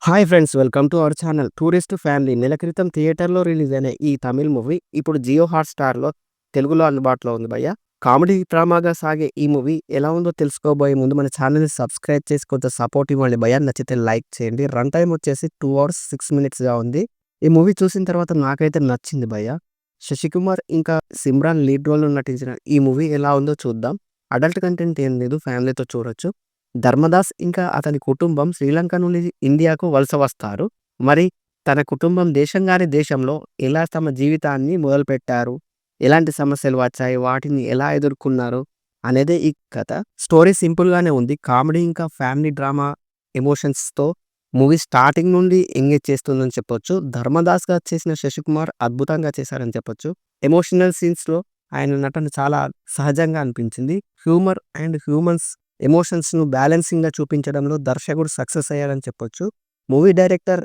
Hi friends, welcome to our channel tourist family. నెల క్రితం థియేటర్లో రిలీజ్ అయిన ఈ తమిళ్ మూవీ ఇప్పుడు జియో హాట్‌స్టార్‌లో తెలుగులో అందుబాటులో ఉంది భయ్య. కామెడీ డ్రామాగా సాగే ఈ మూవీ ఎలా ఉందో తెలుసుకోబోయే ముందు మన ఛానల్‌ని సబ్స్క్రైబ్ చేసి కొంచెం సపోర్ట్ ఇవ్వండి భయ్య. నచ్చితే లైక్ చేయండి. రన్ టైమ్ వచ్చేసి 2 అవర్స్ 6 మినిట్స్‌గా ఉంది. ఈ మూవీ చూసిన తర్వాత నాకైతే నచ్చింది భయ్య. శశికుమార్ ఇంకా సిమ్రాన్ లీడ్ రోల్‌లో నటించిన ఈ మూవీ ఎలా ఉందో చూద్దాం. అడల్ట్ కంటెంట్ ఏం లేదు, ఫ్యామిలీతో చూడొచ్చు. ధర్మదాస్ ఇంకా అతని కుటుంబం శ్రీలంక నుండి ఇండియాకు వలస వస్తారు. మరి తన కుటుంబం దేశంగాని దేశంలో ఎలా తమ జీవితాన్ని మొదలుపెట్టారు? ఎలాంటి సమస్యలు వచ్చాయి? వాటిని ఎలా ఎదుర్కొన్నారు? అనేదే ఈ కథ. స్టోరీ సింపుల్‌గానే ఉంది. కామెడీ ఇంకా ఫ్యామిలీ డ్రామా ఎమోషన్స్‌తో మూవీ స్టార్టింగ్ నుండి ఎంగేజ్ చేస్తుందని చెప్పొచ్చు. ధర్మదాస్‌గా చేసిన శశికుమార్ అద్భుతంగా చేశారని చెప్పొచ్చు. ఎమోషనల్ సీన్స్‌లో ఆయన నటన చాలా సహజంగా అనిపించింది. హ్యూమర్ అండ్ హ్యూమన్స్ ఎమోషన్స్‌ను బ్యాలెన్సింగ్‌గా చూపించడంలో దర్శకుడు సక్సెస్ అయ్యారని చెప్పొచ్చు. మూవీ డైరెక్టర్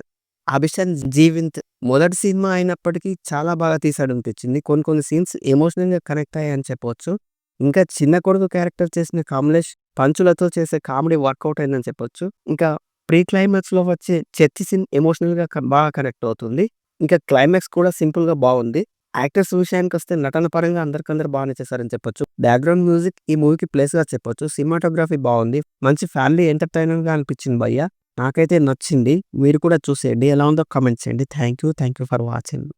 అభిషన్ జీవింత్ మొదటి సినిమా అయినప్పటికీ చాలా బాగా తీశాడనిపించింది. కొన్ని కొన్ని సీన్స్ ఎమోషనల్‌గా కనెక్ట్ అయ్యాయని చెప్పొచ్చు. ఇంకా చిన్న కొడుకు క్యారెక్టర్ చేసిన కమలేష్ పంచులతో చేసే కామెడీ వర్కౌట్ అయిందని చెప్పొచ్చు. ఇంకా ప్రీ క్లైమాక్స్‌లో వచ్చే చర్చి సీన్ ఎమోషనల్‌గా బాగా కనెక్ట్ అవుతుంది. ఇంకా క్లైమాక్స్ కూడా సింపుల్‌గా బావుంది. యాక్టర్స్ విషయానికొస్తే నటన పరంగా అందరికందరూ బాగానే చేశారని చెప్పొచ్చు. బ్యాక్‌గ్రౌండ్ మ్యూజిక్ ఈ మూవీకి ప్లస్‌గా చెప్పొచ్చు. సినిమాటోగ్రఫీ బావుంది. మంచి ఫ్యామిలీ ఎంటర్‌టైనర్‌గా అనిపించింది భయ్య. నాకైతే నచ్చింది. మీరు కూడా చూసేయండి. ఎలా ఉందో కామెంట్ చేయండి. Thank you for watching.